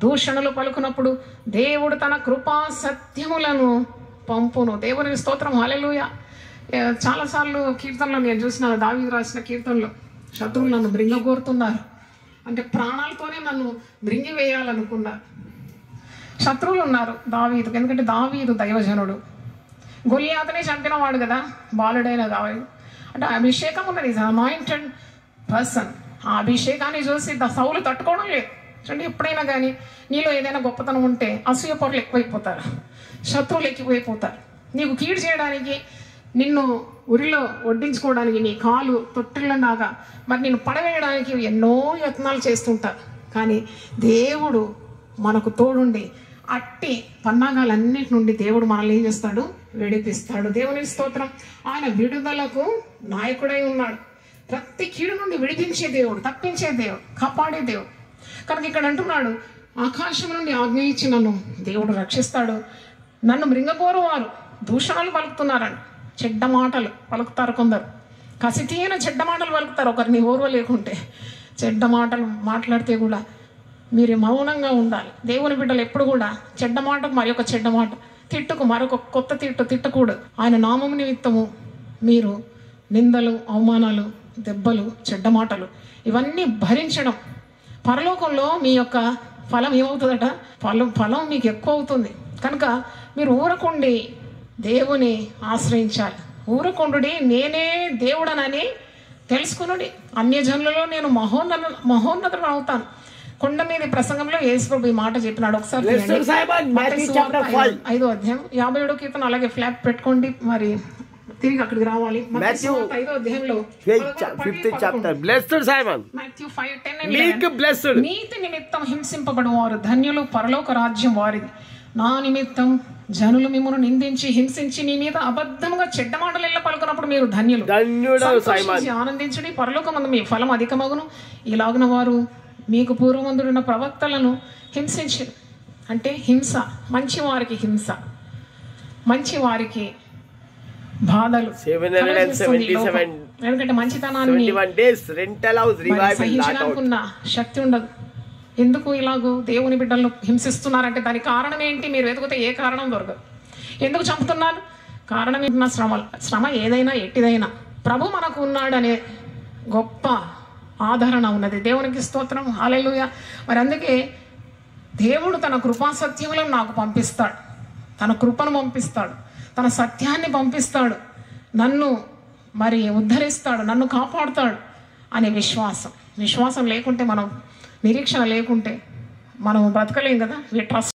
దూషణలు పలుకున్నప్పుడు దేవుడు తన కృపా సత్యములను పంపును. దేవునికి స్తోత్రం, హల్లెలూయా. చాలాసార్లు కీర్తనలో నేను చూసిన, దావీదు రాసిన కీర్తనలో, శత్రువులు నన్ను మృంగగోరుతున్నారు అంటే ప్రాణాలతోనే నన్ను మృంగివేయాలనుకున్నారు. శత్రువులు ఉన్నారు దావీదుకు, ఎందుకంటే దావీదు దైవజనుడు, గొలియాతునే చంపినవాడు కదా బాలుడైన దావీదు. అంటే అభిషేకం ఉన్నది, ఈజ్ అనాయింటెడ్ పర్సన్. ఆ అభిషేకాన్ని చూసి సౌలు తట్టుకోవడం లేదు. చూడండి, ఎప్పుడైనా కానీ నీలో ఏదైనా గొప్పతనం ఉంటే అసూయ పరులు ఎక్కువైపోతారు, శత్రువులు ఎక్కువైపోతారు. నీకు కీడు చేయడానికి, నిన్ను ఉరిలో వడ్డించుకోవడానికి, నీ కాలు తొట్టిల్లలాగా మరి నిన్ను పడవేయడానికి ఎన్నో యత్నాలు చేస్తుంటారు. కానీ దేవుడు మనకు తోడుండి అట్టి పన్నాగాలన్నిటి నుండి దేవుడు మనల్ని ఏం చేస్తాడు? విడిపిస్తాడు. దేవుని స్తోత్రం. ఆయన విడుదలకు నాయకుడై ఉన్నాడు. ప్రతి కీడు నుండి విడిపించే దేవుడు, తప్పించే దేవుడు, కాపాడే దేవుడు. కనుక ఇక్కడ అంటున్నాడు, ఆకాశం నుండి ఆజ్ఞ ఇచ్చి నన్ను దేవుడు రక్షిస్తాడు. నన్ను మృంగకోరు వారు దూషణలు పలుకుతున్నారండి, చెడ్డ మాటలు పలుకుతారు కొందరు, కసితీన చెడ్డ మాటలు పలుకుతారు. ఒకరిని ఓర్వ లేకుంటే చెడ్డ మాటలు మాట్లాడితే కూడా మీరు మౌనంగా ఉండాలి. దేవుని బిడ్డలు ఎప్పుడు కూడా చెడ్డ మాటకు మరి ఒక చెడ్డ మాట, తిట్టుకు మరొక కొత్త తిట్టకూడదు. ఆయన నామము నిమిత్తము మీరు నిందలు, అవమానాలు, దెబ్బలు, చెడ్డ మాటలు ఇవన్నీ భరించడం, పరలోకంలో మీ యొక్క ఫలం ఏమవుతుందట? ఫలం మీకు ఎక్కువ అవుతుంది. కనుక మీరు ఊరకుండి దేవుని ఆశ్రయించాలి. ఊరకుండుడి, నేనే దేవుడనని తెలుసుకునుడి. అన్యజనులలో నేను మహోన్నతుడు అవుతాను. కొండ మీద ప్రసంగంలో యేసుప్రభు ఈ మాట చెప్పినాడు. ఒకసారి 5వ అధ్యాయం 57వ కీర్తన అలాగే ఫ్లాప్ పెట్టుకోండి, మరి తిరిగి అక్కడికి రావాలి. 5వ అధ్యాయంలో నీతి నిమిత్తం హింసింపబడు వారు ధన్యులు, పరలోక రాజ్యం వారిది. నా నిమిత్తం జనులు మిమ్మల్ని నిందించి హింసించి నీ మీద అబద్ధముగా చెడ్డ మాటలు ఎల్ల పలుకున్నప్పుడు మీరు ధన్యులు, ఆనందించండి, పరలోకమందు మీ ఫలం అధికమగును. ఇలాగున వారు మీకు పూర్వమందుడున్న ప్రవక్తలను హింసించారు. అంటే హింస, మంచి వారికి హింస, మంచి వారికి బాధలు. ఎందుకంటే మంచితనాన్ని సహించడానికున్న శక్తి ఉండదు. ఎందుకు ఇలాగూ దేవుని బిడ్డలను హింసిస్తున్నారంటే దానికి కారణం ఏంటి? మీరు వెతికితే ఏ కారణం దొరకదు. ఎందుకు చంపుతున్నారు? కారణం ఏంటి? శ్రమ ఏదైనా ఎట్టిదైనా ప్రభు మనకు ఉన్నాడనే గొప్ప ఆదరణ ఉన్నది. దేవునికి స్తోత్రం, హల్లెలూయా. మరి అందుకే దేవుడు తన కృపా సత్యములను నాకు పంపిస్తాడు, తన కృపను పంపిస్తాడు, తన సత్యాన్ని పంపిస్తాడు, నన్ను మరి ఉద్ధరిస్తాడు, నన్ను కాపాడుతాడు అనే విశ్వాసం లేకుంటే, మనం నిరీక్షణ లేకుంటే మనం బ్రతకలేం కదా. We trust